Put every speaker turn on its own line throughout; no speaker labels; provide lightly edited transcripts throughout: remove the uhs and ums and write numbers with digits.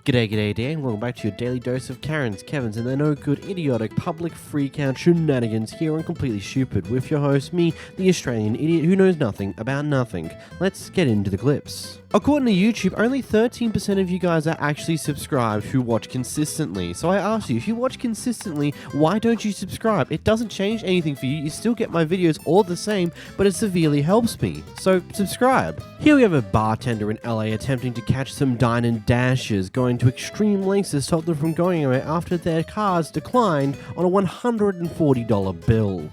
G'day, and welcome back to your daily dose of Karens, Kevins, and their no-good, idiotic, public freak-out shenanigans here on Completely Stupid with your host, me, the Australian idiot who knows nothing about nothing. Let's get into the clips. According to YouTube, only 13% of you guys are actually subscribed who watch consistently. So I ask you, if you watch consistently, why don't you subscribe? It doesn't change anything for you, you still get my videos all the same, but it severely helps me. So subscribe. Here we have a bartender in LA attempting to catch some dine and dashers, going to extreme lengths to stop them from going away after their cars declined on a $140 bill.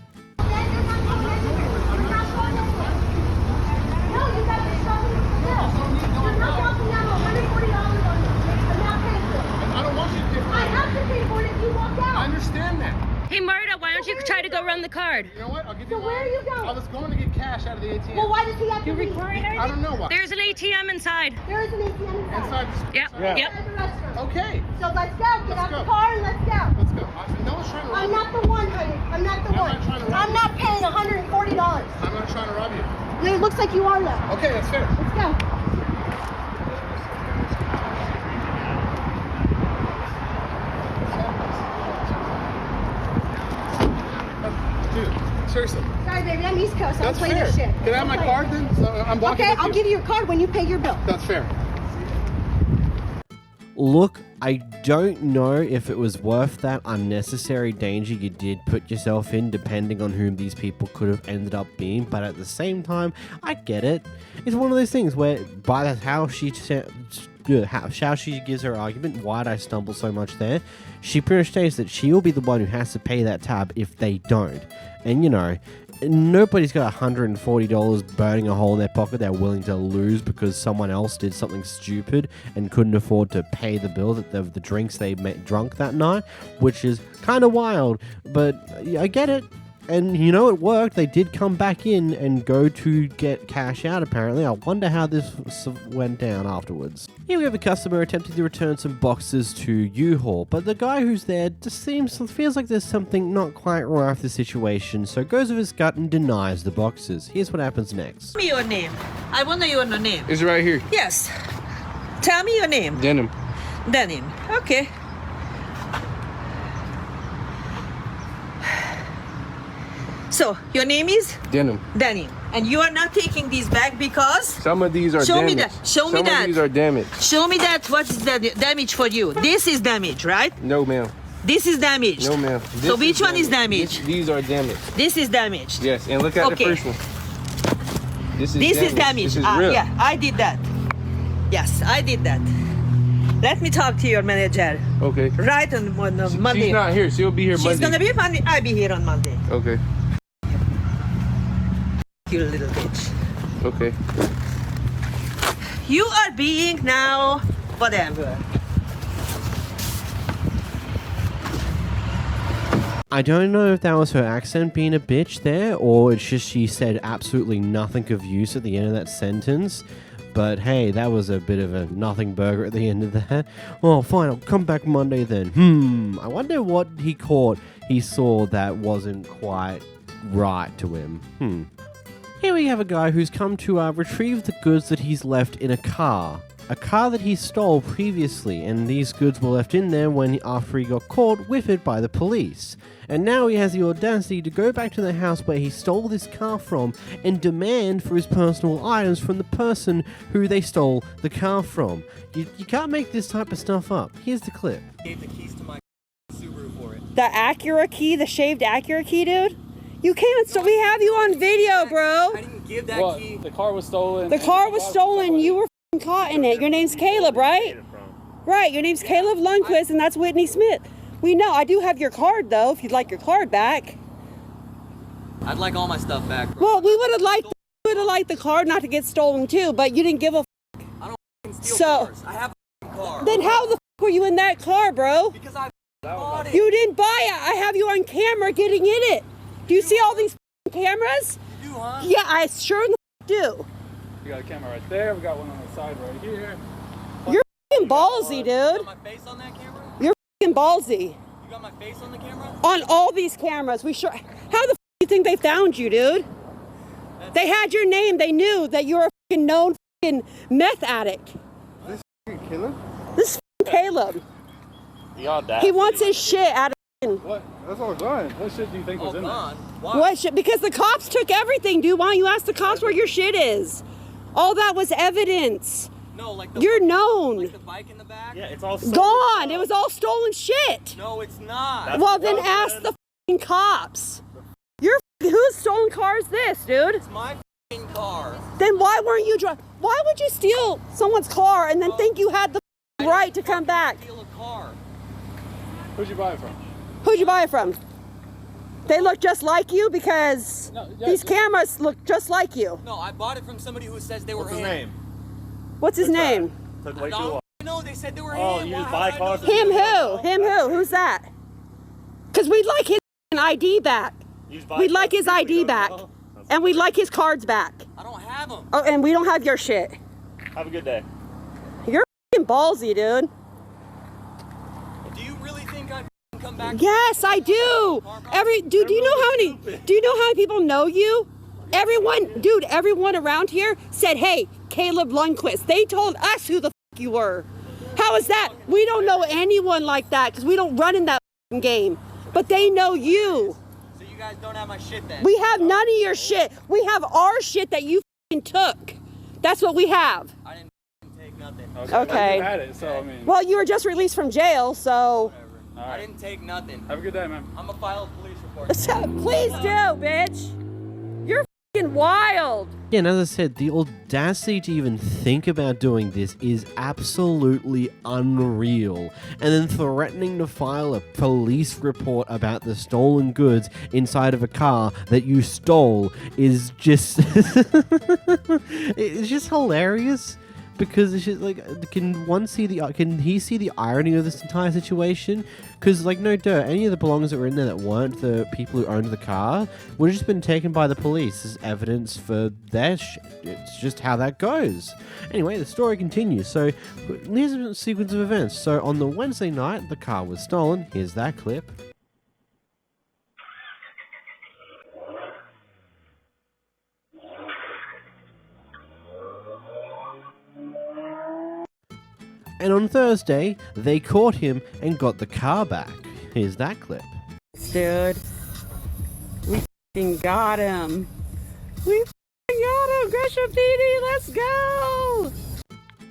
Hey Marta, why don't you try to go run the card?
You know what? I'll give you
So where are you going?
I was going to get cash out of the ATM.
Well, why does he have to leave?
I don't know why.
There's an ATM inside.
There is an ATM inside.
Yep.
Yeah.
Yep.
Inside the restaurant.
Okay.
So let's go. Get out
go.
the car and let's go.
Let's go. No one's trying to rob
I'm
you.
not the one, honey. I'm not the
I'm
one.
not trying to rob
I'm
you.
not paying $140.
I'm not trying to rob you.
It looks like you are though.
Okay, that's fair.
Let's go.
Dude, seriously.
Sorry, baby. I'm East Coast. I'll
That's
play
fair.
this shit.
Can I have my card then? So I'm walking
Okay,
with
I'll
you.
give you your card when you pay your bill.
That's fair.
Look, I don't know if it was worth that unnecessary danger you did put yourself in, depending on whom these people could have ended up being, but at the same time, I get it. It's one of those things where, by how she gives her argument, why'd I stumble so much there, she pretty much states that she will be the one who has to pay that tab if they don't. And you know, nobody's got $140 burning a hole in their pocket they're willing to lose because someone else did something stupid and couldn't afford to pay the bill that the drinks they drunk that night, which is kind of wild, but I get it. And you know, it worked. They did come back in and go to get cash out, apparently. I wonder how this went down afterwards. Here we have a customer attempting to return some boxes to U-Haul, but the guy who's there just feels like there's something not quite right with the situation, so goes with his gut and denies the boxes. Here's what happens next.
Tell me your name. I want to know your name.
It's right here.
Yes. Tell me your name.
Denim.
Denim. Okay. So, your name is?
Denim.
Denim. And you are not taking these back because?
Some of these are
Show me
damaged.
that. Show me
Some
that.
of these are damaged.
Show me that. What is the damage for you? This is damage, right?
No, ma'am.
This is damaged.
No, ma'am.
So which one is damaged?
These are damaged.
This is damaged.
Yes, and look at
Okay.
the first one. This
This is damaged.
This is real.
Yeah, I did that. Yes, I did that. Let me talk to your manager.
Okay.
Right on Monday.
She's not here. She'll be here
She's
Monday.
gonna be Monday. I'll be here on Monday.
Okay.
You little bitch.
Okay.
You are being now whatever.
I don't know if that was her accent being a bitch there, or it's just she said absolutely nothing of use at the end of that sentence. But hey, that was a bit of a nothing burger at the end of that. Oh, fine, I'll come back Monday then. I wonder what he saw that wasn't quite right to him. Here we have a guy who's come to retrieve the goods that he's left in a car that he stole previously, and these goods were left in there after he got caught with it by the police. And now he has the audacity to go back to the house where he stole this car from and demand for his personal items from the person who they stole the car from. You can't make this type of stuff up. Here's the clip.
Gave the keys to my Subaru for it.
The Acura key, the shaved Acura key, dude? You can't, so we have you on video, bro.
I didn't give that key.
The car was stolen.
The car was stolen, you were f***ing caught in it. Your name's Caleb, right? Right, your name's Caleb Lundquist, and that's Whitney Smith. We know, I do have your card, though, if you'd like your card back.
I'd like all my stuff back, bro.
Well, we would have liked the card not to get stolen, too, but you didn't give a f***.
I don't f***ing steal
So-
cars. I have a car.
Then how the f*** were you in that car, bro?
Because I bought it.
You didn't buy it. I have you on camera getting in it. Do you see all these f***ing cameras?
You do, huh?
Yeah, I sure in the f*** do.
We got a camera right there. We got one on the side right here.
You're f***ing ballsy,
You got
dude.
my face on that camera?
You're f***ing ballsy.
You got my face on the camera?
On all these cameras, we sure. How the f*** do you think they found you, dude? They had your name. They knew that you were a f***ing known f***ing meth addict.
Killer?
This f***ing Caleb Caleb.
The audacity.
He wants his shit out of.
What? That's all gone. What shit do you think was in there?
Why?
What shit? Because the cops took everything, dude. Why don't you ask the cops where your shit is? All that was evidence.
No, like the
You're known.
Like the bike in the back?
Yeah, it's all
Gone. It was all stolen shit.
No, it's not.
Well, then ask the f***ing cops. Whose stolen car is this, dude?
It's my f***ing car.
Then why weren't you driving? Why would you steal someone's car and then think you had the f***ing right to come back?
Steal a car.
Who'd you buy it from?
Who'd you buy it from? They look just like you because
No, yeah,
these cameras look just like you.
No, I bought it from somebody who says they were
What's his
him.
name?
What's his name?
Took way too
No,
long.
no, they said they were
Oh,
him.
you
Why-
just
how
buy
would I know
cars
that?
from
Him
people?
who? Him who? Who's that? Because we'd like his ID back.
You just buy
We'd
cars
like his
from people
ID
you don't
back.
know?
And we'd like his cards back.
I don't have them.
Oh, and we don't have your shit.
Have a good day.
You're f***ing ballsy, dude.
Do you really think I'd f***ing come back?
Yes, I do. Do you know how many people know you? Everyone around here said, "Hey, Caleb Lundquist." They told us who the f*** you were. How is that? We don't know anyone like that because we don't run in that f***ing game. But they know you.
So you guys don't have my shit then?
We have none of your shit. We have our shit that you f***ing took. That's what we have.
I didn't f***ing take nothing.
Okay.
Well, you had it, so I mean.
Well, you were just released from jail, so
Whatever. I didn't take nothing.
Have a good day, man.
I'm gonna file a police report.
please do, bitch. You're f***ing wild.
Again, as I said, the audacity to even think about doing this is absolutely unreal. And then threatening to file a police report about the stolen goods inside of a car that you stole is just... it's just hilarious. Because it's just like, can he see the irony of this entire situation? Because, like, no dirt, any of the belongings that were in there that weren't the people who owned the car would have just been taken by the police as evidence for their shit. It's just how that goes. Anyway, the story continues. So, here's a sequence of events. So, on the Wednesday night, the car was stolen. Here's that clip. And on Thursday, they caught him and got the car back. Here's that clip.
Dude, we f***ing got him. We f***ing got him. Gresham PD, let's go.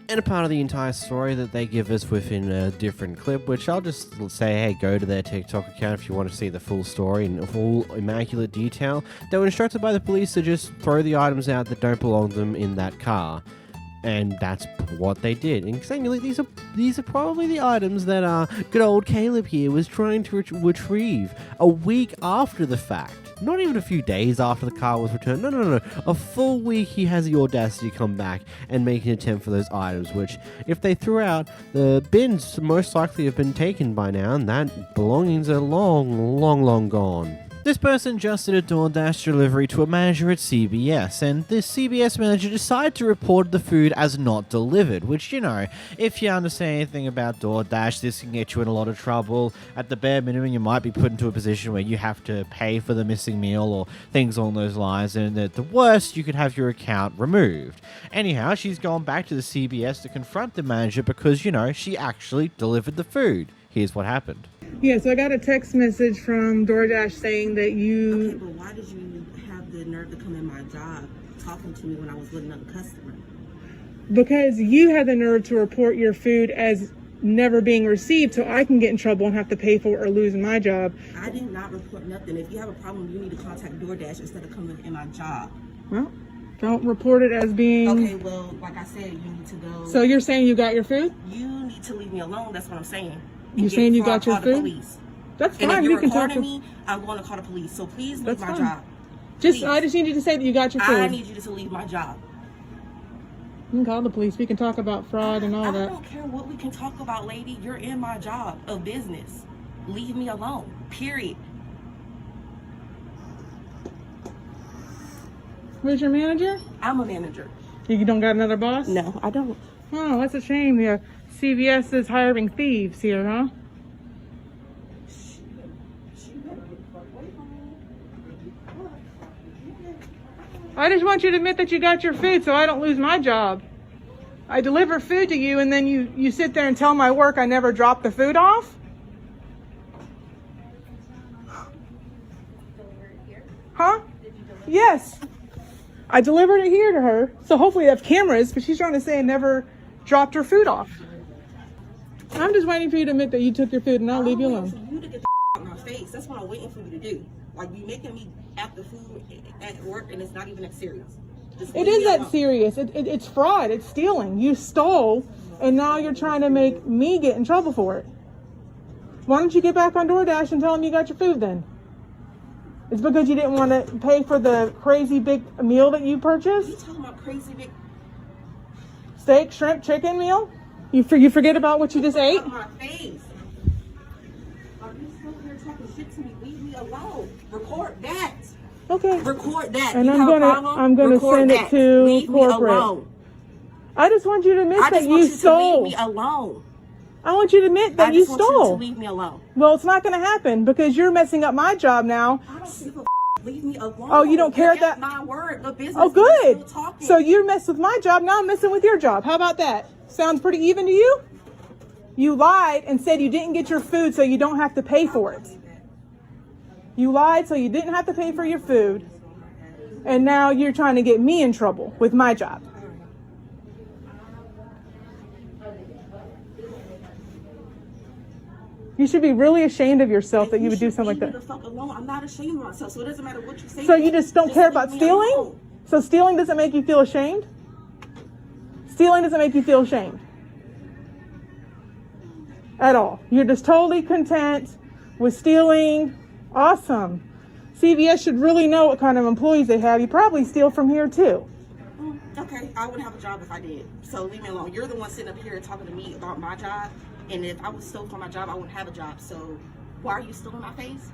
And a part of the entire story that they give us within a different clip, which I'll just say, hey, go to their TikTok account if you want to see the full story in full immaculate detail. They were instructed by the police to just throw the items out that don't belong to them in that car. And that's what they did. And excitingly, these are probably the items that good old Caleb here was trying to retrieve a week after the fact. Not even a few days after the car was returned. No. A full week he has the audacity to come back and make an attempt for those items, which, if they threw out, the bins most likely have been taken by now, and that belongings are long gone. This person just did a DoorDash delivery to a manager at CBS, and this CBS manager decided to report the food as not delivered, which, you know, if you understand anything about DoorDash, this can get you in a lot of trouble. At the bare minimum, you might be put into a position where you have to pay for the missing meal or things along those lines, and at the worst, you could have your account removed. Anyhow, she's gone back to the CBS to confront the manager because, you know, she actually delivered the food. Here's what happened.
Yeah, so I got a text message from DoorDash saying that you...
Okay, but why did you have the nerve to come in my job talking to me when I was with another customer?
Because you had the nerve to report your food as never being received, so I can get in trouble and have to pay for it or lose my job.
I did not report nothing. If you have a problem, you need to contact DoorDash instead of coming in my job.
Well, don't report it as being...
Okay, well, like I said, you need to go...
So you're saying you got your food?
You need to leave me alone, that's what I'm saying.
You're saying you got your food?
Police.
That's
And
fine,
if
you
you're
can talk
recording
to...
me, I'm going to call the police. So please leave
That's
my
fine.
job.
Just, I just need you to say that you got your food.
I need you to leave my job.
You can call the police. We can talk about fraud and all
I
that.
don't care what we can talk about, lady. You're in my job of business. Leave me alone. Period.
Where's your manager?
I'm a manager.
You don't got another boss?
No, I don't.
Oh, that's a shame. Yeah, CVS is hiring thieves here, huh? I just want you to admit that you got your food so I don't lose my job. I deliver food to you, and then you sit there and tell my work I never dropped the food off? Huh? Yes. I delivered it here to her. So hopefully they have cameras, but she's trying to say I never dropped her food off. I'm just waiting for you to admit that you took your food, and I'll leave you alone.
I'm waiting for you to get the out my face. That's what I'm waiting for you to do. Like, you making me act the food at work, and it's not even that serious.
It is that serious. It's fraud. It's stealing. You stole, and now you're trying to make me get in trouble for it. Why don't you get back on DoorDash and tell them you got your food then? It's because you didn't want to pay for the crazy big meal that you purchased?
You talking about crazy big
steak, shrimp, chicken meal? You forget about what you just ate?
Out my face. Are you still here talking shit to me? Leave me alone. Record that.
Okay.
Record that.
And
you
I'm gonna send it to
Leave
corporate.
Me alone.
I just want you to admit that you stole.
To leave me alone.
I want you to admit that you stole.
I just want you to leave me alone.
Well, it's not going to happen because you're messing up my job now.
I don't give a leave me alone.
Oh, you don't care that?
My word, the business.
Oh, good.
Talking.
So you mess with my job, now I'm messing with your job. How about that? Sounds pretty even to you? You lied and said you didn't get your food so you don't have to pay for it. You lied so you didn't have to pay for your food. And now you're trying to get me in trouble with my job. You should be really ashamed of yourself that you would do something like that.
Leave me the fuck alone. I'm not ashamed of myself, so it doesn't matter what you say.
So you just don't care about stealing? So stealing doesn't make you feel ashamed? Stealing doesn't make you feel ashamed at all. You're just totally content with stealing. Awesome. CVS should really know what kind of employees they have. You probably steal from here too.
Okay, I wouldn't have a job if I did. So leave me alone. You're the one sitting up here talking to me about my job. And if I was stole from my job, I wouldn't have a job. So why are you still in my face?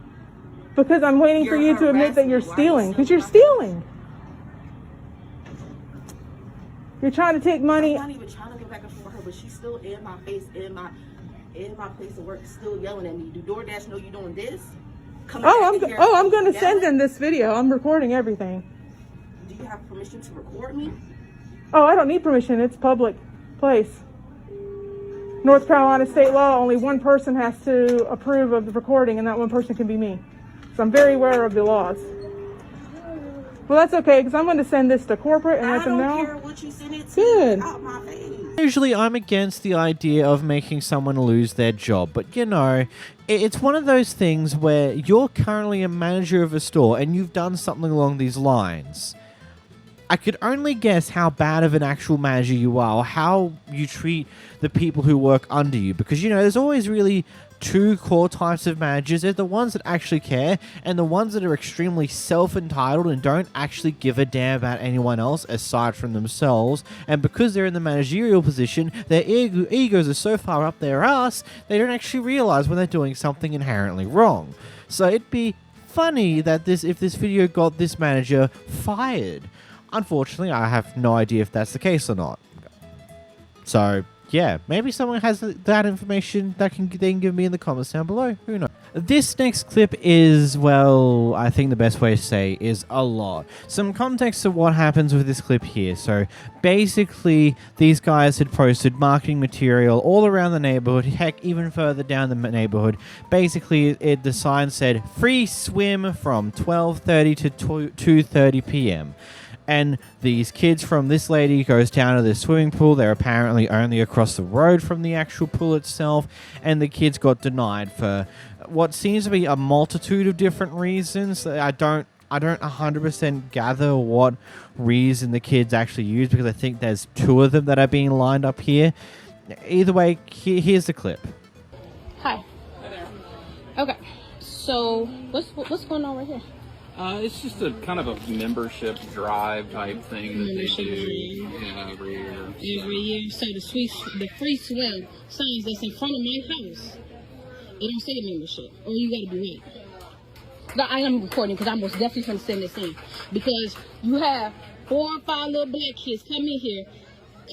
Because I'm waiting for you to admit that you're stealing. Because you're stealing. You're trying to take money.
I'm not even trying to go back and forth with her, but she's still in my face, in my place of work, still yelling at me. Do DoorDash know you're doing this?
I'm going to send them this video. I'm recording everything.
Do you have permission to record me?
Oh, I don't need permission. It's public place. North Carolina state law, only one person has to approve of the recording, and that one person can be me. So I'm very aware of the laws. Well, that's okay, because I'm going to send this to corporate and let them know.
I don't care what you send it to.
Good.
Out my face.
Usually I'm against the idea of making someone lose their job, but you know, it's one of those things where you're currently a manager of a store and you've done something along these lines. I could only guess how bad of an actual manager you are, or how you treat the people who work under you. Because, you know, there's always really two core types of managers. There's the ones that actually care, and the ones that are extremely self-entitled and don't actually give a damn about anyone else aside from themselves. And because they're in the managerial position, their egos are so far up their ass, they don't actually realize when they're doing something inherently wrong. So it'd be funny that if this video got this manager fired. Unfortunately, I have no idea if that's the case or not. So, yeah, maybe someone has that information that they can give me in the comments down below. Who knows? This next clip is, well, I think the best way to say is a lot. Some context of what happens with this clip here. So, basically, these guys had posted marketing material all around the neighborhood, heck, even further down the neighborhood. Basically, the sign said, free swim from 12:30 to 2:30 p.m. And these kids from this lady goes down to the swimming pool. They're apparently only across the road from the actual pool itself. And the kids got denied for what seems to be a multitude of different reasons. I don't 100% gather what reason the kids actually used, because I think there's two of them that are being lined up here. Either way, here's the clip.
Hi. Hi there. Okay. So what's going on right here?
It's just a kind of a membership drive type thing that they do. Yeah, every year.
Every year. So the free swim signs that's in front of my house, it don't say membership, or you gotta be right. I am recording because I'm most definitely going to send this in, because you have 4 or 5 little black kids come in here,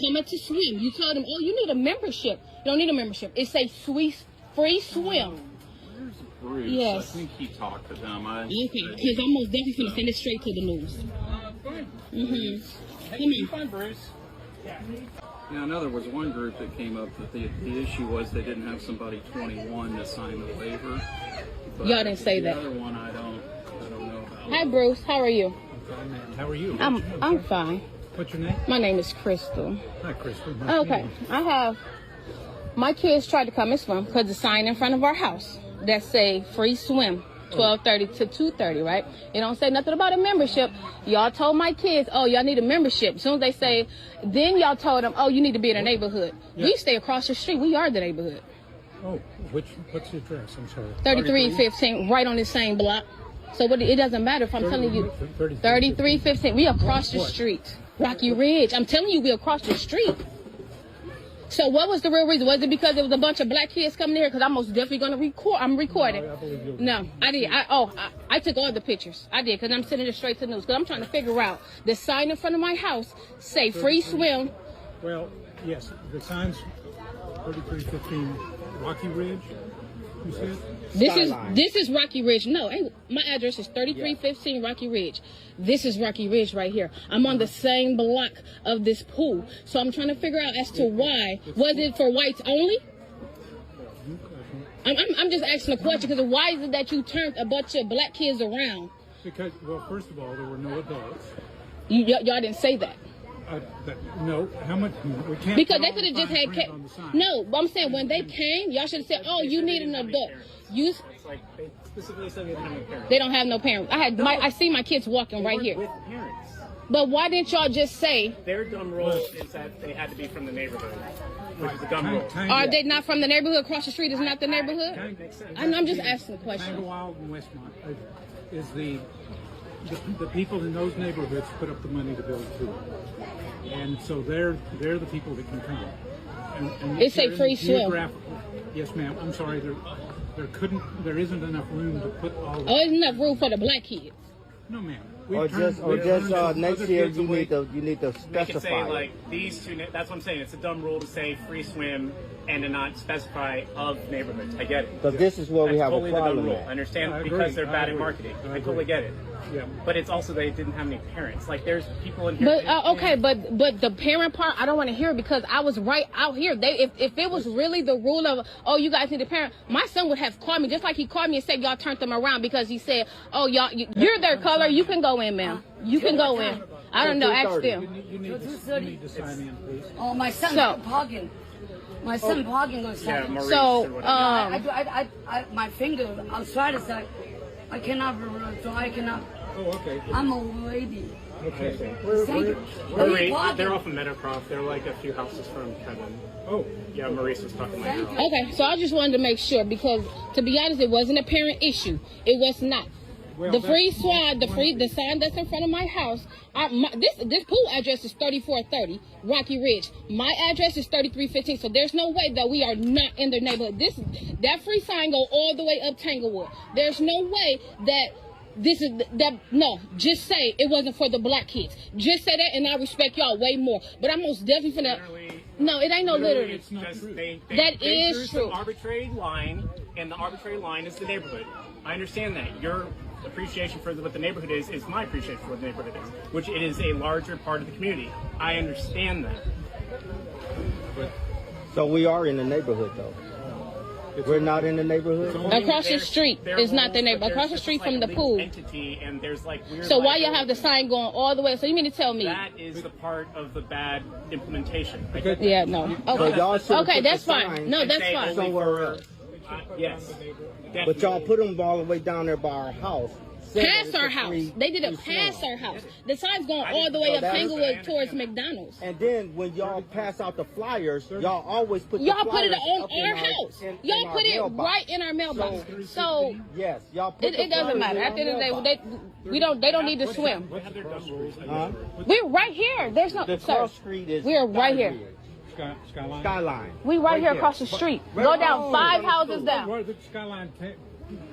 coming to swim. You tell them, oh, you need a membership. You don't need a membership. It says free swim.
Bruce,
yes.
I think he talked to them.
Okay, because I'm most definitely going to send it straight to the news.
Fine.
Mm-hmm.
Hey, you find Bruce? Yeah. Yeah, I know there was one group that came up that the issue was they didn't have somebody 21 to sign the waiver. But
Y'all didn't say
the
that.
other one I don't know about.
Hi, Bruce. How are you?
Fine, man. How are you?
I'm fine.
What's your name?
My name is Crystal.
Hi, Crystal. Nice to
Okay,
meet you.
I have my kids tried to come and swim because the sign in front of our house that say free swim 12:30 to 2:30, right? It don't say nothing about a membership. Y'all told my kids, oh, y'all need a membership. As soon as they say, then y'all told them, oh, you need to be in a neighborhood.
Yeah.
We stay across the street. We are the neighborhood.
Oh, what's the address? I'm sorry.
3315, right on the same block. So what? It doesn't matter if I'm telling you 3315. We across the street. Rocky Ridge. I'm telling you, we across the street. So what was the real reason? Was it because there was a bunch of black kids coming here? Because I'm most definitely going to record. I'm recording.
No, I believe you'll
No, I did. I took all the pictures. I did because I'm sending it straight to the news. Because I'm trying to figure out the sign in front of my house say free swim.
Well, yes, the sign's 3315 Rocky Ridge, you said?
This is Rocky Ridge. No, my address is 3315 Rocky Ridge. This is Rocky Ridge right here. I'm on the same block of this pool. So I'm trying to figure out as to why. Was it for whites only? I'm just asking a question because why is it that you turned a bunch of black kids around?
Because, well, first of all, there were no adults.
Y'all didn't say that.
No, how much? We can't.
Because they could have just had. No, but I'm saying when they came, y'all should have said, "Oh, you need an adult." You.
Like they specifically said they didn't have no parents.
They don't have no parents. I see my kids walking right here.
With parents.
But why didn't y'all just say?
Their dumb rule is that they had to be from the neighborhood, which is a dumb rule.
Are they not from the neighborhood? Across the street is not the neighborhood. I'm just asking a question.
Tanglewild and Westmont is the people in those neighborhoods put up the money to build food, and so they're the people that can come. And
It's a free swim.
Yes, ma'am. I'm sorry. There isn't enough room to put all.
Oh, there's enough room for the black kids.
No, ma'am.
Or just next year you need to specify.
They can say like these two. That's what I'm saying. It's a dumb rule to say free swim and to not specify of neighborhoods. I get it.
But this is where we have
totally
a problem.
The dumb rule. I understand because they're bad at marketing. I totally get it.
Yeah.
But it's also they didn't have any parents. Like there's people in here.
But okay, but the parent part, I don't want to hear it because I was right out here. If it was really the rule of you guys need a parent, my son would have called me just like he called me and said y'all turned them around because he said you're their color. You can go in, ma'am. You can go in. I don't know. Ask them.
You need to sign in, please.
Oh, my son parking. My son parking goes
yeah, Maurice
so
my finger outside. I cannot so I cannot.
Oh, okay.
I'm a lady.
Okay.
Maurice, they're off of Meadowcroft. They're like a few houses from Kevin.
Oh.
Yeah, Maurice was talking like that.
Okay, so I just wanted to make sure because to be honest, it wasn't a parent issue. It was not.
Well,
the free swad, the sign that's in front of my house. This pool address is 3430 Rocky Ridge. My address is 3315. So there's no way that we are not in their neighborhood. That free sign go all the way up Tanglewood. There's no way that no. Just say it wasn't for the black kids. Just say that, and I respect y'all way more. But I'm most definitely finna. No, it ain't no literally.
It's just
that is true.
Some arbitrary line, and the arbitrary line is the neighborhood. I understand that. Your appreciation for what the neighborhood is my appreciation for what the neighborhood is, which it is a larger part of the community. I understand that.
So we are in the neighborhood, though. We're not in the neighborhood.
Across the street is not the neighborhood. Across the street from the pool.
Entity, and there's like weird.
So why y'all have the sign going all the way? So you mean to tell me
that is the part of the bad implementation?
Yeah, no. Okay, that's fine. No, that's fine.
Somewhere else.
Yes.
But y'all put them all the way down there by our house.
Past our house. They did it past our house. The sign's going all the way up Tanglewood towards McDonald's.
And then when y'all pass out the flyers, y'all always put
y'all put it on our house. Y'all put it right in our mailbox. So
yes, y'all put
it doesn't matter. At the end of the day, they don't need to swim. We're right here. There's no
the cross street is
we're right here.
Skyline.
We right here across the street. Go down 5 houses down.
Where the Skyline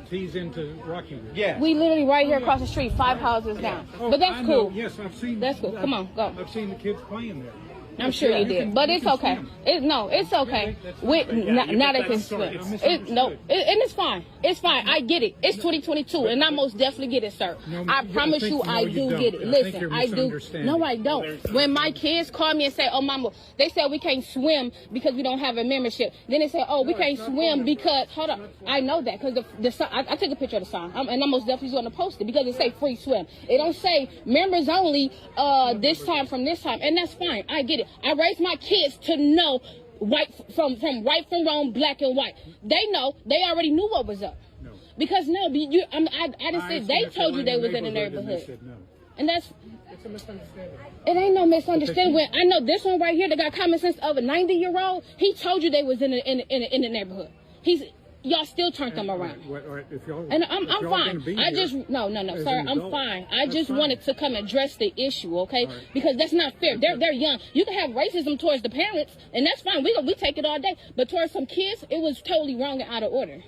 tees into Rocky Ridge.
Yeah.
We literally right here across the street, 5 houses down.
Oh,
but that's cool.
Yes, I've seen.
That's cool. Come on, go.
I've seen the kids playing there.
I'm sure he did, but it's okay. It's okay. Now they can swim. And it's fine. It's fine. I get it. It's 2022, and I most definitely get it, sir. I promise you, I do get it. Listen, I do. No, I don't. When my kids call me and say, "Oh, mama," they said we can't swim because we don't have a membership. Then they say, "Oh, we can't swim because." Hold up, I know that because the sign. I took a picture of the sign, and I'm most definitely going to post it because it say free swim. It don't say members only. This time from this time, and that's fine. I get it. I raised my kids to know right from wrong, black and white. They know. They already knew what was up. No. Because I didn't say they told you they was in the neighborhood. And it's a misunderstanding. It ain't no misunderstanding. When I know this one right here that got common sense of a 90-year-old, he told you they was in the neighborhood. Y'all still turned them around. And I'm fine. Sir, I'm fine. I just wanted to come address the issue, okay? Because that's not fair. They're young. You can have racism towards the parents, and that's fine. We take it all day. But towards some kids, it was totally wrong and out of order.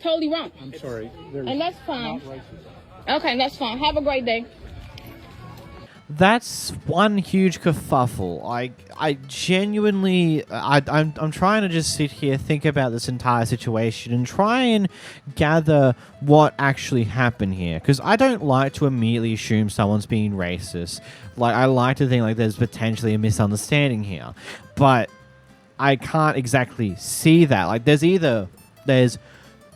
Totally wrong.
I'm sorry.
And that's fine. Okay, that's fine. Have a great day.
That's one huge kerfuffle. I genuinely, I'm trying to just sit here, think about this entire situation and try and gather what actually happened here. Because I don't like to immediately assume someone's being racist. Like, I like to think like there's potentially a misunderstanding here. But I can't exactly see that. Like, there's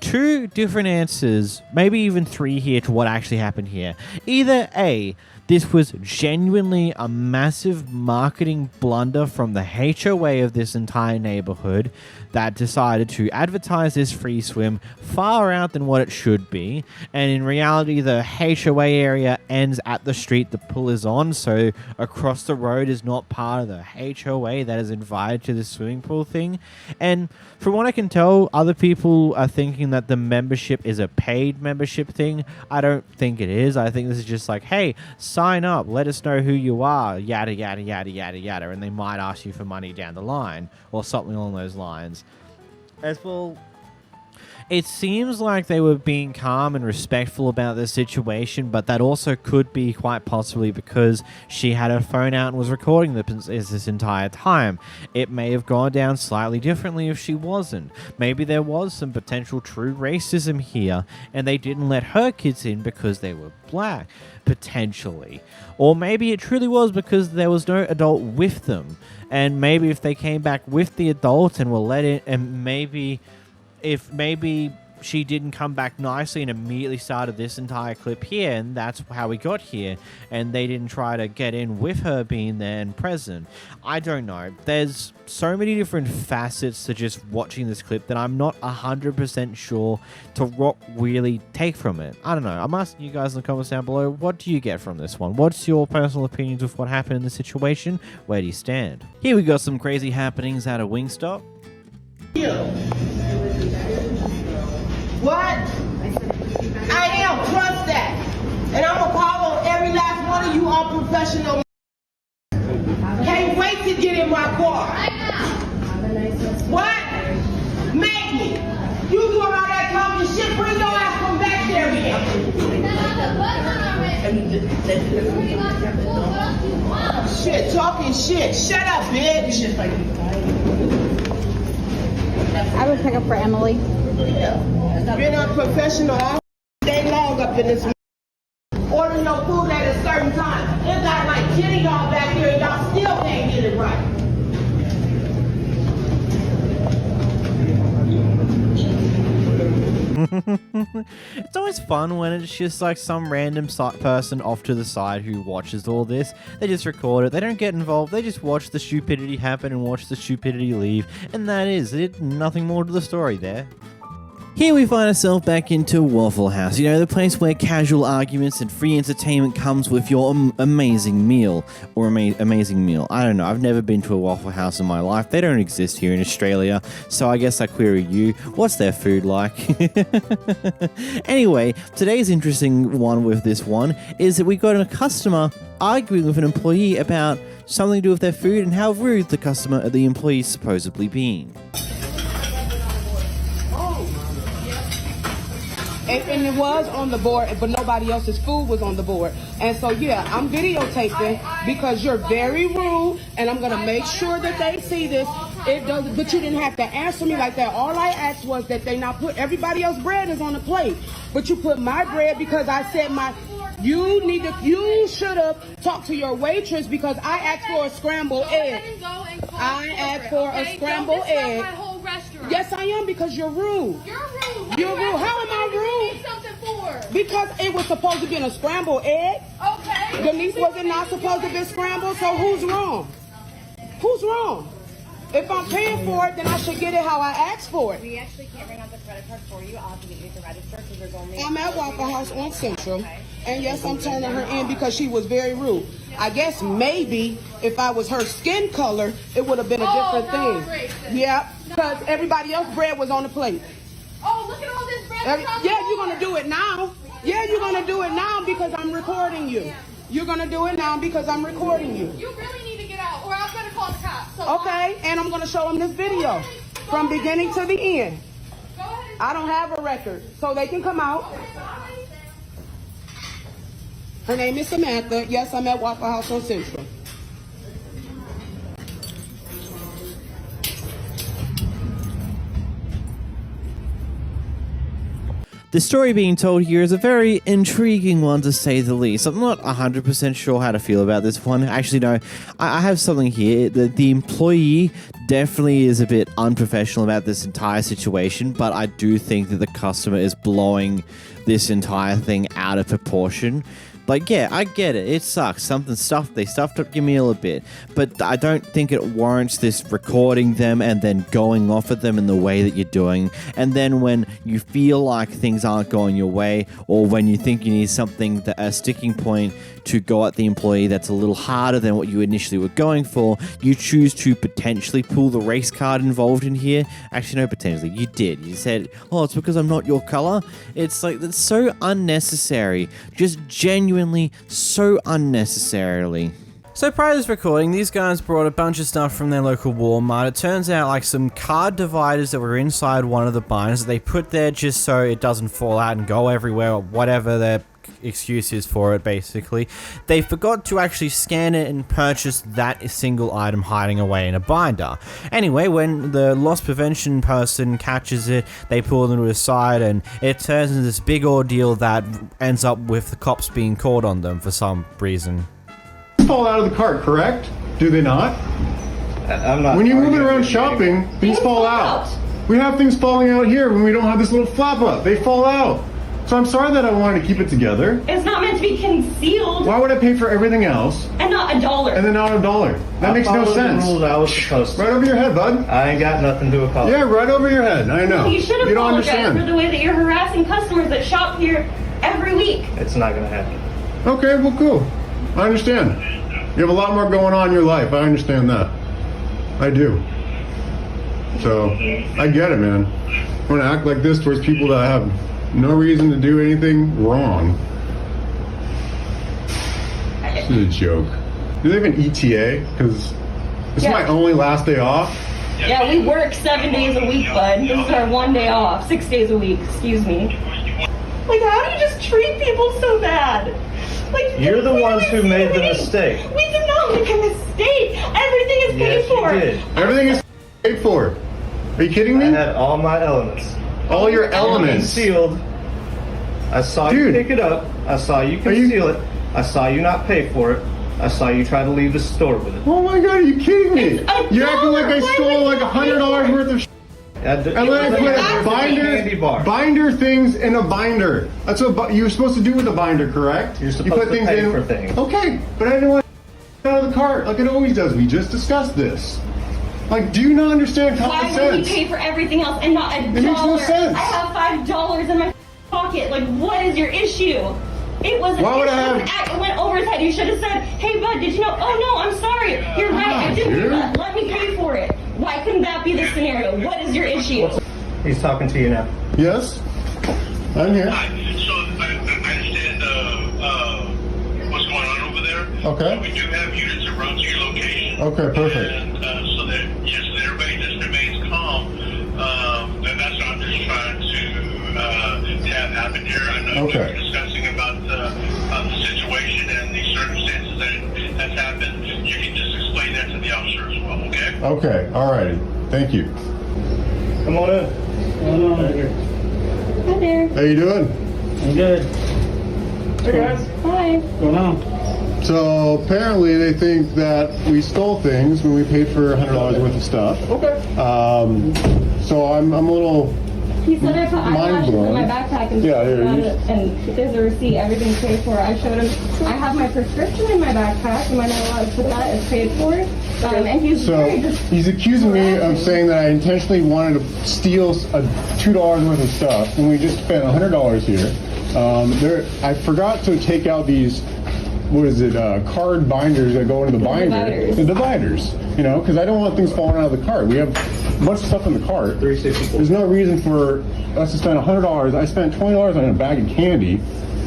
two different answers, maybe even three here to what actually happened here. Either A, this was genuinely a massive marketing blunder from the HOA of this entire neighborhood that decided to advertise this free swim far out than what it should be. And in reality, the HOA area ends at the street the pool is on, so across the road is not part of the HOA that is invited to the swimming pool thing. And from what I can tell, other people are thinking that the membership is a paid membership thing. I don't think it is. I think this is just like, hey, sign up, let us know who you are, yada, yada, yada, yada, yada. And they might ask you for money down the line or something along those lines. As well, it seems like they were being calm and respectful about the situation, but that also could be quite possibly because she had her phone out and was recording this entire time. It may have gone down slightly differently if she wasn't. Maybe there was some potential true racism here, and they didn't let her kids in because they were black, potentially. Or maybe it truly was because there was no adult with them. And maybe if they came back with the adult and were let in, and maybe she didn't come back nicely and immediately started this entire clip here, and that's how we got here, and they didn't try to get in with her being there and present. I don't know. There's so many different facets to just watching this clip that I'm not 100% sure to what really take from it. I don't know. I'm asking you guys in the comments down below, what do you get from this one? What's your personal opinions of what happened in the situation? Where do you stand? Here we got some crazy happenings at a Wingstop.
What? I am, trust that. And I'm gonna call on every last one of you unprofessional. Can't wait to get in my car. What? Make me. You doing all that talking shit, bring your ass from back there again. Shit, talking shit. Shut up, bitch.
I would pick up for Emily.
Been unprofessional all day long up in this. Ordering your food at a certain time. It's got like 10 of y'all back here and y'all still can't get it right.
It's always fun when it's just like some random person off to the side who watches all this. They just record it. They don't get involved. They just watch the stupidity happen and watch the stupidity leave. And that is it. Nothing more to the story there. Here we find ourselves back into Waffle House, you know, the place where casual arguments and free entertainment comes with your amazing meal, or amazing meal. I don't know, I've never been to a Waffle House in my life. They don't exist here in Australia, so I guess I query you, what's their food like? Anyway, today's interesting one with this one is that we got a customer arguing with an employee about something to do with their food and how rude the employee is supposedly being.
And it was on the board, but nobody else's food was on the board. And so, yeah, I'm videotaping because you're very rude, and I'm going to make sure that they see this. It does, but you didn't have to answer me like that. All I asked was that they not put everybody else's bread is on the plate, but you put my bread because I said you should have talked to your waitress because I asked for a scrambled egg. I asked for a scrambled egg. Yes, I am, because you're rude. You're rude. You're rude. How am I rude? Something for? Because it was supposed to be in a scrambled egg. Okay. Denise wasn't not supposed to be scrambled, so who's wrong? Who's wrong? If I'm paying for it, then I should get it how I asked for it.
We actually can't bring out the credit card for you. I'll have to get you to register because there's only...
I'm at Waffle House on Central. Okay. And yes, I'm turning her in because she was very rude. I guess maybe if I was her skin color, it would have been a different thing. Yeah, because everybody else's bread was on the plate.
Oh, look at all this bread.
Yeah, you're going to do it now. Yeah, you're going to do it now because I'm recording you. You're going to do it now because I'm recording you.
You really need to get out or I'm going to call the cops. So
okay, and I'm going to show them this video from beginning to the end. I don't have a record, so they can come out. Her name is Samantha. Yes, I'm at Waffle House on Central.
The story being told here is a very intriguing one, to say the least. I'm not 100% sure how to feel about this one. Actually, no, I have something here. The employee definitely is a bit unprofessional about this entire situation, but I do think that the customer is blowing this entire thing out of proportion. Like, yeah, I get it. It sucks. They stuffed up your meal a bit. But I don't think it warrants this recording them and then going off at them in the way that you're doing. And then when you feel like things aren't going your way, or when you think you need something, a sticking point to go at the employee that's a little harder than what you initially were going for, you choose to potentially pull the race card involved in here. Actually, no, potentially. You did. You said, oh, it's because I'm not your color. It's like, that's so unnecessary. Just genuinely so unnecessarily. So prior to this recording, these guys brought a bunch of stuff from their local Walmart. It turns out like some card dividers that were inside one of the binders that they put there just so it doesn't fall out and go everywhere, or whatever their excuse is for it, basically. They forgot to actually scan it and purchase that single item hiding away in a binder. Anyway, when the loss prevention person catches it, they pull them to the side and it turns into this big ordeal that ends up with the cops being called on them for some reason.
Fall out of the cart, correct? Do they not?
I'm not.
When you're moving around shopping, things fall out. We have things falling out here when we don't have this little flap up. They fall out. So I'm sorry that I wanted to keep it together.
It's not meant to be concealed.
Why would I pay for everything else?
And not $1.
And then not $1. That makes no sense.
The rules I was supposed to.
Right over your head, bud.
I ain't got nothing to apologize.
Yeah, right over your head. I know.
You should apologize for the way that you're harassing customers that shop here every week.
It's not going to happen.
Okay, well, cool. I understand. You have a lot more going on in your life. I understand that. I do. So, I get it, man. I want to act like this towards people that have no reason to do anything wrong. This is a joke. Do they have an ETA? Because this is my only last day off.
Yeah, we work 7 days a week, bud. This is our 1 day off. 6 days a week, excuse me. Like, how do you just treat people so bad? Like,
you're the ones who made the mistake.
We did not make a mistake. Everything is paid for.
You did.
Everything is paid for. Are you kidding me?
I had all my elements.
All your elements.
Sealed. I saw you pick it up. I saw you conceal it. I saw you not pay for it. I saw you try to leave the store with it.
Oh my god, are you kidding me? You're acting like I stole like $100 worth of and then I put binder things in a binder. That's what you're supposed to do with a binder, correct?
You're supposed to pay for things.
Okay, but I didn't want to out of the cart like it always does. We just discussed this. Like, do you not understand common sense?
Why would we pay for everything else and not $1?
It makes no sense.
I have $5 in my pocket. Like, what is your issue? It wasn't. It went over his head. You should have said, "Hey, bud, did you know?" Oh no, I'm sorry. You're right. I didn't do that. Let me pay for it. Why couldn't that be the scenario? What is your issue?
He's talking to you now.
Yes, I'm here.
So I understand what's going on over there.
Okay.
We do have units around to your location.
Okay, perfect.
And so that everybody just remains calm. And that's what I'm just trying to have happened here. I know you were discussing about the situation and the circumstances that's happened. You can just explain that to the officer as well, okay?
Okay, alrighty. Thank you.
Come on in.
Hi there.
How you doing?
I'm good. Hey guys.
Hi.
What's going on?
So apparently they think that we stole things when we paid for $100 worth of stuff.
Okay.
So I'm a little
He said I put eyelashes in
blown.
my backpack and
Yeah, here, you-
and there's a receipt, everything's paid for. I showed him, I have my prescription in my backpack. Am I not allowed to put that as paid for? And he's
So
very
he's accusing me of saying that I intentionally wanted to steal $2 worth of stuff when we just spent $100 here. I forgot to take out these, what is it, card binders that go into the binder. The dividers. You know, because I don't want things falling out of the cart. We have a bunch of stuff in the cart. There's no reason for us to spend $100. I spent $20 on a bag of candy.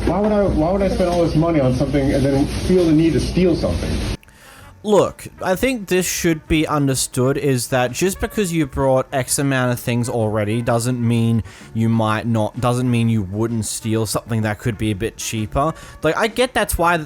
Why would I spend all this money on something and then feel the need to steal something?
Look, I think this should be understood is that just because you brought X amount of things already doesn't mean you doesn't mean you wouldn't steal something that could be a bit cheaper. Like, I get that's what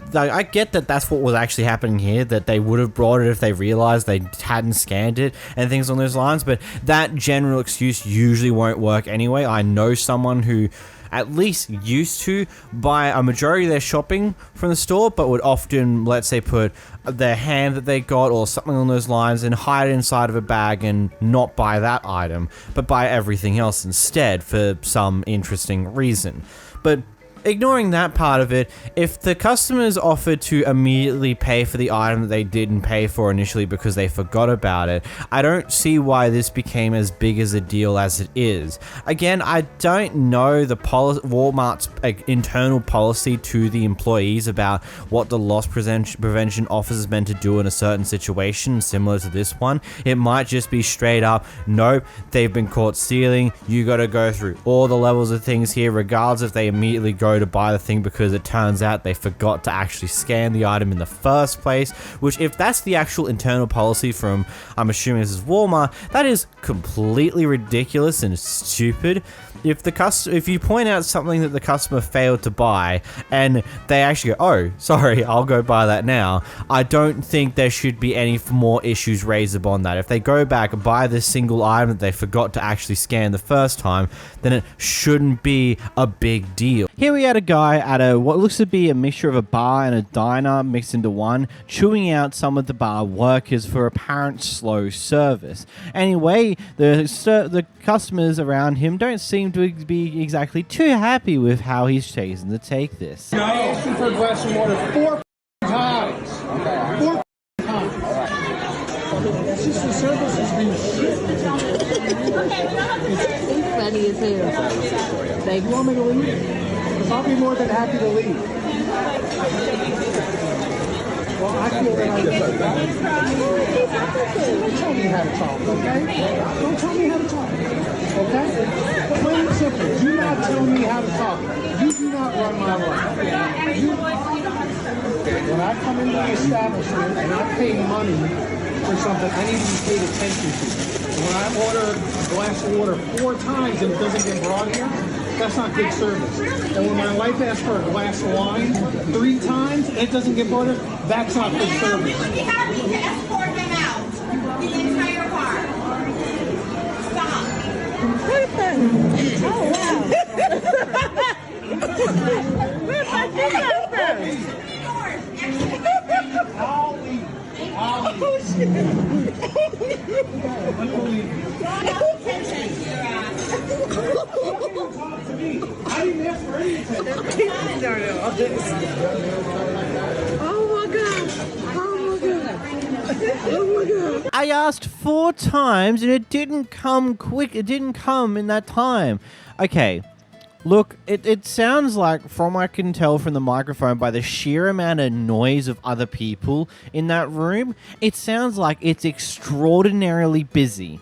was actually happening here, that they would have brought it if they realized they hadn't scanned it and things on those lines, but that general excuse usually won't work anyway. I know someone who at least used to buy a majority of their shopping from the store, but would often, let's say, put their ham that they got or something on those lines and hide it inside of a bag and not buy that item, but buy everything else instead for some interesting reason. But ignoring that part of it, if the customers offered to immediately pay for the item that they didn't pay for initially because they forgot about it, I don't see why this became as big as a deal as it is. Again, I don't know the Walmart's internal policy to the employees about what the loss prevention officer is meant to do in a certain situation similar to this one. It might just be straight up, nope, they've been caught stealing, you gotta go through all the levels of things here, regardless if they immediately go to buy the thing because it turns out they forgot to actually scan the item in the first place, which if that's the actual internal policy from, I'm assuming this is Walmart, that is completely ridiculous and stupid. If you point out something that the customer failed to buy and they actually go, oh, sorry, I'll go buy that now, I don't think there should be any more issues raised upon that. If they go back and buy this single item that they forgot to actually scan the first time, then it shouldn't be a big deal. Here we had a guy at what looks to be a mixture of a bar and a diner mixed into one, chewing out some of the bar workers for apparent slow service. Anyway, the customers around him don't seem to be exactly too happy with how he's chosen to take this.
I asked you for a glass of water 4 times. 4 times. It's just the service has been shit.
He's funny as hell.
They want me to leave? I'll be more than happy to leave. Well, I feel that I get Don't tell me how to talk, okay? Don't tell me how to talk, okay? Plain and simple. Do not tell me how to talk. You do not run my life. When I come into the establishment and I pay money for something, I need to be paid attention to. When I order a glass of water 4 times and it doesn't get brought here, that's not good service. And when my wife asks for a glass of wine 3 times and it doesn't get brought here, that's not good service.
I'd be happy to escort them out. The entire car. Stop.
Oh, wow. Where's my finger?
Oh, shit.
I didn't ask for any
Oh my god. Oh my god. Oh my god.
I asked 4 times and it didn't come quick. It didn't come in that time. Okay. Look, it sounds like, from what I can tell from the microphone, by the sheer amount of noise of other people in that room, it sounds like it's extraordinarily busy,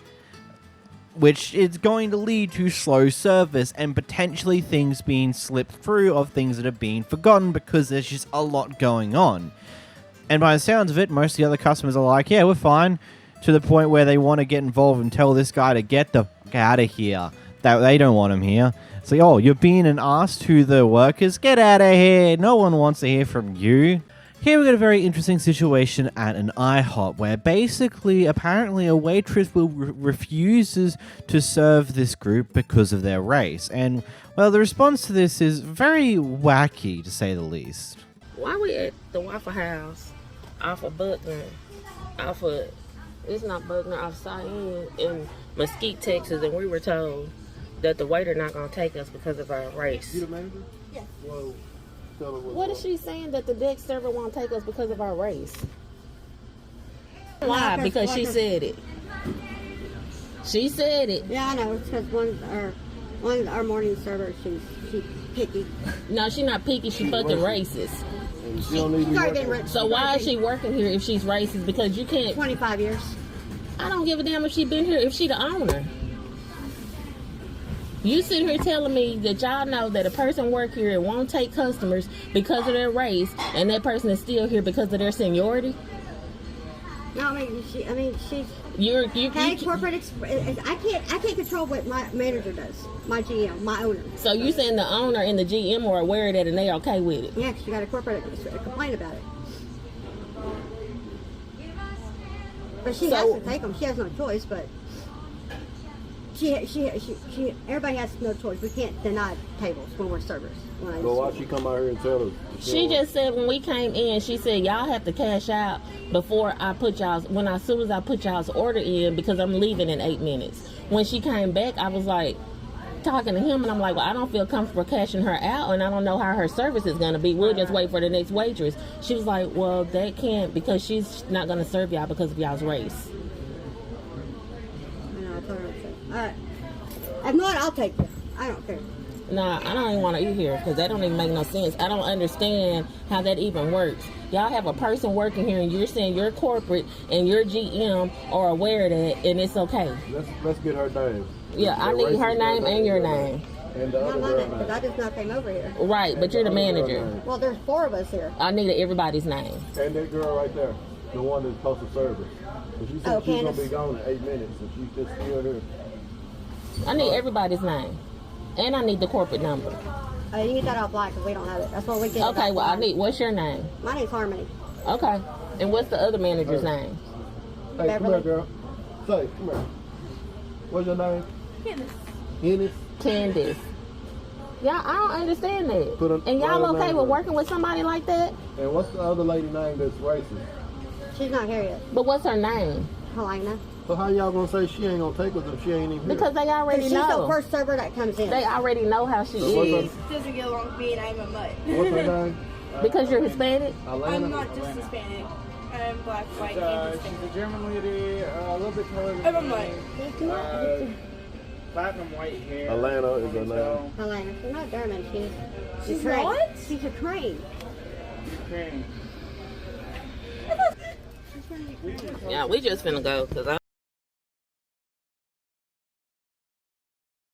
which is going to lead to slow service and potentially things being slipped through of things that are being forgotten because there's just a lot going on. And by the sounds of it, most of the other customers are like, yeah, we're fine, to the point where they want to get involved and tell this guy to get the fuck out of here. that they don't want him here. It's like, oh, you're being an ass to the workers? Get out of here. No one wants to hear from you. Here we got a very interesting situation at an IHOP where basically, apparently, a waitress refuses to serve this group because of their race. And, well, the response to this is very wacky, to say the least.
Why we at the Waffle House off of Buckner, it's not Buckner, off Cyan in Mesquite, Texas, and we were told that the waiter not going to take us because of our race.
You the manager?
Yes.
Well, tell her
What is she saying that the deck server won't take us because of our race? Why? Because she said it. She said it.
Yeah, I know. It's because one of our morning servers, she's picky.
No, she's not picky. She fucking racist.
She's already been
racist.
So why is she working here if she's racist? Because you can't.
25 years.
I don't give a damn if she been here. If she the owner. You sit here telling me that y'all know that a person work here and won't take customers because of their race, and that person is still here because of their seniority?
No, she's.
Corporate.
I can't control what my manager does. My GM, my owner.
So you saying the owner and the GM are aware of that and they okay with it?
Yeah, 'cause you got a corporate complaint about it. But she has to take them. She has no choice, but. Everybody has no choice. We can't deny tables when we're servers.
So why she come out here and tell us?
She just said when we came in, she said y'all have to cash out before I put y'all's, as soon as I put y'all's order in because I'm leaving in 8 minutes. When she came back, I was like talking to him and I'm like, well, I don't feel comfortable cashing her out and I don't know how her service is going to be. We'll just wait for the next waitress. She was like, well, that can't because she's not going to serve y'all because of y'all's race.
Alright. If not, I'll take it. I don't care.
Nah, I don't even want to eat here because that don't even make no sense. I don't understand how that even works. Y'all have a person working here and you're saying your corporate and your GM are aware of that and it's okay.
Let's get her name.
Yeah, I need her name and your name.
And the other girl name.
Because I just now came over here.
Right, but you're the manager.
Well, there's 4 of us here.
I need everybody's name.
And that girl right there, the one that's supposed to serve us. But she said she's going to be gone in 8 minutes and she's just still here.
I need everybody's name. And I need the corporate number.
You can get that offline because we don't have it. That's what we get.
Okay, well, what's your name?
My name's Harmony.
Okay. And what's the other manager's name?
Hey, come here, girl. Say, come here. What's your name?
Candace. Yeah, I don't understand that. And y'all okay with working with somebody like that?
And what's the other lady name that's racist?
She's not here yet.
But what's her name?
Helena.
So how y'all gonna say she ain't gonna take us if she ain't even here?
Because they already know.
She's the first server that comes in.
They already know how she is.
Doesn't get along with me and I'm a mutt.
What's her name?
Because you're Hispanic?
I'm not just Hispanic. I'm black, white, and
She's a German lady, a little bit taller than
I'm a
me.
mutt.
Platinum white hair.
Atlanta is her name.
Helena. She's not German. She's
what?
She's Ukraine.
Ukraine.
Yeah, we just finna go because I.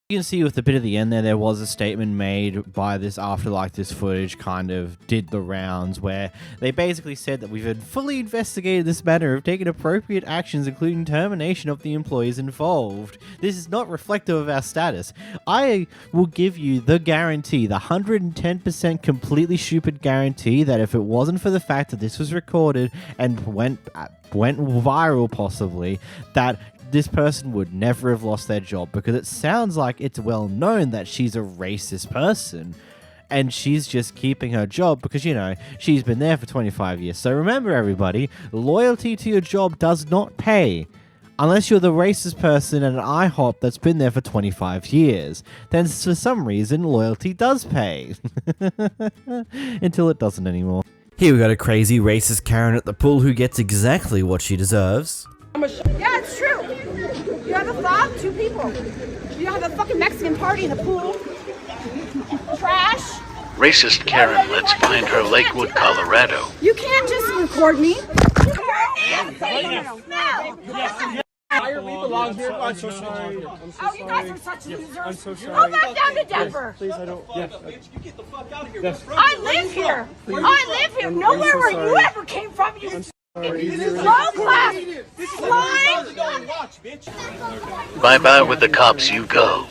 You can see with the bit at the end there was a statement made by this after this footage kind of did the rounds where they basically said that we've fully investigated this matter, have taken appropriate actions including termination of the employees involved. This is not reflective of our status. I will give you the guarantee, the 110% completely stupid guarantee that if it wasn't for the fact that this was recorded and went viral possibly, that this person would never have lost their job, because it sounds like it's well known that she's a racist person and she's just keeping her job because, you know, she's been there for 25 years. So remember, everybody, loyalty to your job does not pay unless you're the racist person at an IHOP that's been there for 25 years. Then for some reason, loyalty does pay. Until it doesn't anymore. Here we got a crazy racist Karen at the pool who gets exactly what she deserves.
Yeah, it's true. You have a thought, 2 people. You have a fucking Mexican party in the pool. Trash.
Racist Karen lets find her Lakewood, Colorado.
You can't just record me.
No. Hire me belongs here. I'm so sorry.
Oh, you guys are such losers.
I'm so sorry.
Go back down to Denver.
Please, I don't. Yes.
You get the fuck out of here. I live here. I live here. Nowhere where you ever came from. You Slow clap! Slime!
Bye bye with the cops you go.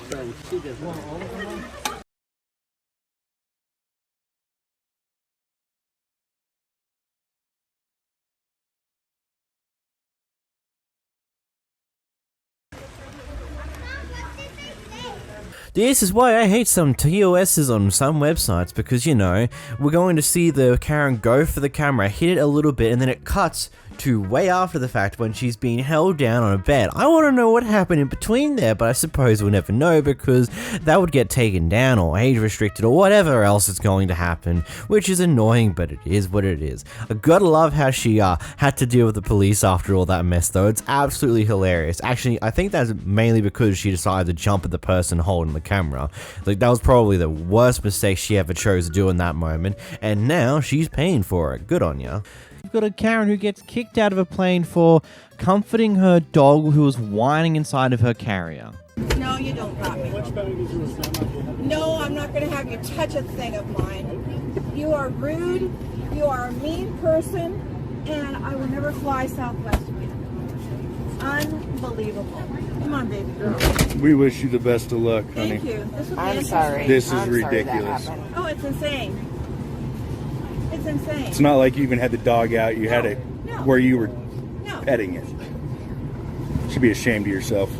This is why I hate some TOSs on some websites, because, you know, we're going to see the Karen go for the camera, hit it a little bit, and then it cuts to way after the fact when she's being held down on a bed. I want to know what happened in between there, but I suppose we'll never know because that would get taken down or age restricted or whatever else is going to happen, which is annoying, but it is what it is. I gotta love how she had to deal with the police after all that mess though. It's absolutely hilarious. Actually, I think that's mainly because she decided to jump at the person holding the camera. Like, that was probably the worst mistake she ever chose to do in that moment, and now she's paying for it. Good on ya. We've got a Karen who gets kicked out of a plane for comforting her dog who was whining inside of her carrier.
No, you don't drop me. No, I'm not going to have you touch a thing of mine. You are rude, you are a mean person, and I will never fly Southwest again. Unbelievable. Come on, baby girl.
We wish you the best of luck, honey.
Thank you. This will be
I'm
interesting.
sorry. This is ridiculous.
Oh, it's insane. It's insane.
It's not like you even had the dog out. You had it where you were petting it. You should be ashamed of yourself.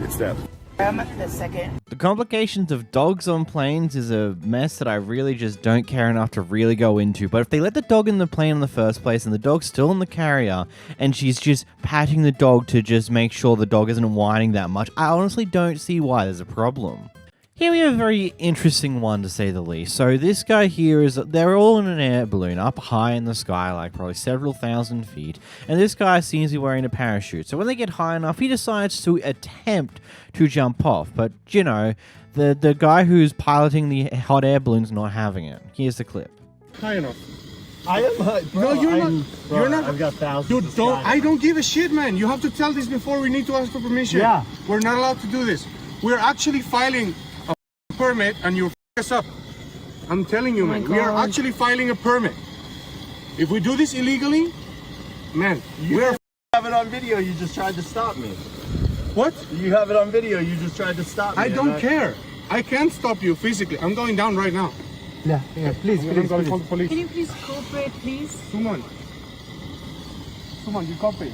Good stuff.
The complications of dogs on planes is a mess that I really just don't care enough to really go into, but if they let the dog in the plane in the first place and the dog's still in the carrier and she's just patting the dog to just make sure the dog isn't whining that much, I honestly don't see why there's a problem. Here we have a very interesting one, to say the least. So this guy here they're all in an air balloon up high in the sky, like probably several thousand feet, and this guy seems to be wearing a parachute. So when they get high enough, he decides to attempt to jump off, but you know, the guy who's piloting the hot air balloon's not having it. Here's the clip.
High enough.
I am high.
No, you're not. You're not.
I've got thousands.
Dude, I don't give a shit, man. You have to tell this before we need to ask for permission.
Yeah.
We're not allowed to do this. We're actually filing a permit and you f us up. I'm telling you, man. We are actually filing a permit. If we do this illegally, man,
You have it on video. You just tried to stop me.
What?
You have it on video. You just tried to stop me.
I don't care. I can't stop you physically. I'm going down right now.
Yeah, please,
I'm going to call the police.
Can you please cooperate, please?
Come on. Come on, you copy.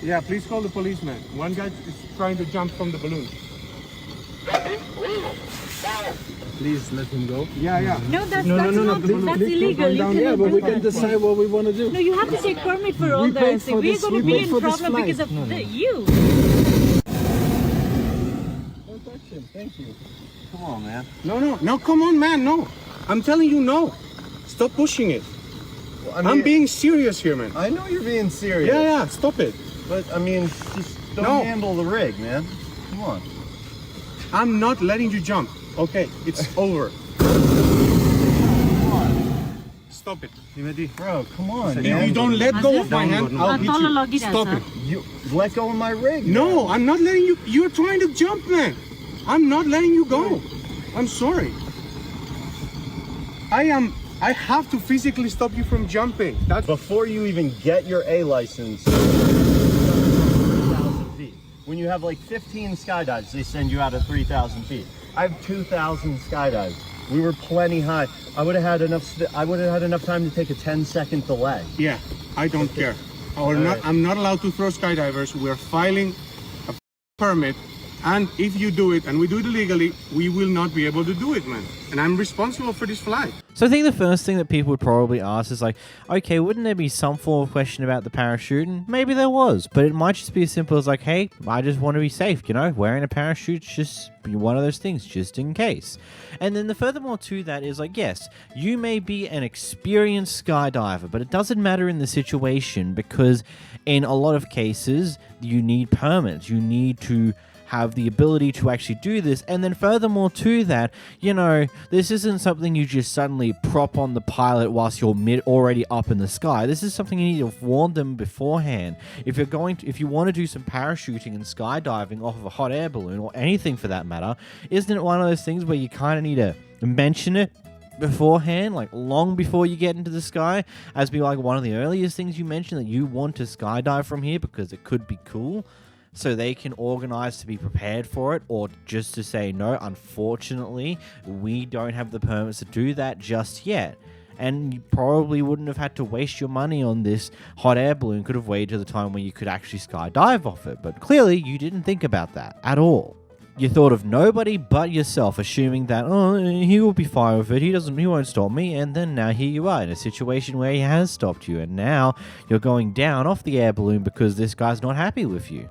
Yeah, please call the policeman. One guy is trying to jump from the balloon.
Please let him go.
Yeah.
No, that's
No,
that's illegal. You cannot
yeah, but
do
we can
that.
decide what we want to do.
No, you have to take permit for all
We paid
this.
for
We're
this-
going
we
to be
paid
in
for this
problem
flight.
because of
No.
you.
No question. Thank you. Come on, man.
No, come on, man, no. I'm telling you, no. Stop pushing it.
Well, I mean,
I'm being serious here, man.
I know you're being serious.
Yeah, stop it.
But I mean, just don't
No.
handle the rig, man. Come on.
I'm not letting you jump. Okay, it's over. Stop it.
Bro, come on,
If
man.
you don't let go of my hand, I'll hit you. Stop it.
You let go of my rig.
No, I'm not letting you. You're trying to jump, man. I'm not letting you go. I'm sorry. I have to physically stop you from jumping. That's
Before you even get your A license, 3,000 feet. When you have like 15 skydives, they send you out at 3,000 feet. I have 2,000 skydives. We were plenty high. I would have had enough time to take a 10-second delay.
Yeah, I don't care.
right.
I'm not allowed to throw skydivers. We're filing a permit, and if you do it and we do it illegally, we will not be able to do it, man. And I'm responsible for this flight.
So I think the first thing that people would probably ask is like, okay, wouldn't there be some form of question about the parachute? And maybe there was, but it might just be as simple as like, hey, I just want to be safe, you know, wearing a parachute's just one of those things, just in case. And then the furthermore to that is like, yes, you may be an experienced skydiver, but it doesn't matter in the situation because in a lot of cases, you need permits. You need to have the ability to actually do this. And then furthermore to that, you know, this isn't something you just suddenly prop on the pilot whilst you're already up in the sky. This is something you need to warn them beforehand. If you want to do some parachuting and skydiving off of a hot air balloon, or anything for that matter, isn't it one of those things where you kind of need to mention it beforehand, like long before you get into the sky, as be like one of the earliest things you mentioned, that you want to skydive from here because it could be cool, so they can organize to be prepared for it, or just to say, no, unfortunately, we don't have the permits to do that just yet. And you probably wouldn't have had to waste your money on this hot air balloon. Could have waited to the time when you could actually skydive off it. But clearly, you didn't think about that at all. You thought of nobody but yourself, assuming that, oh, he will be fine with it, he won't stop me, and then now here you are in a situation where he has stopped you, and now you're going down off the air balloon because this guy's not happy with you.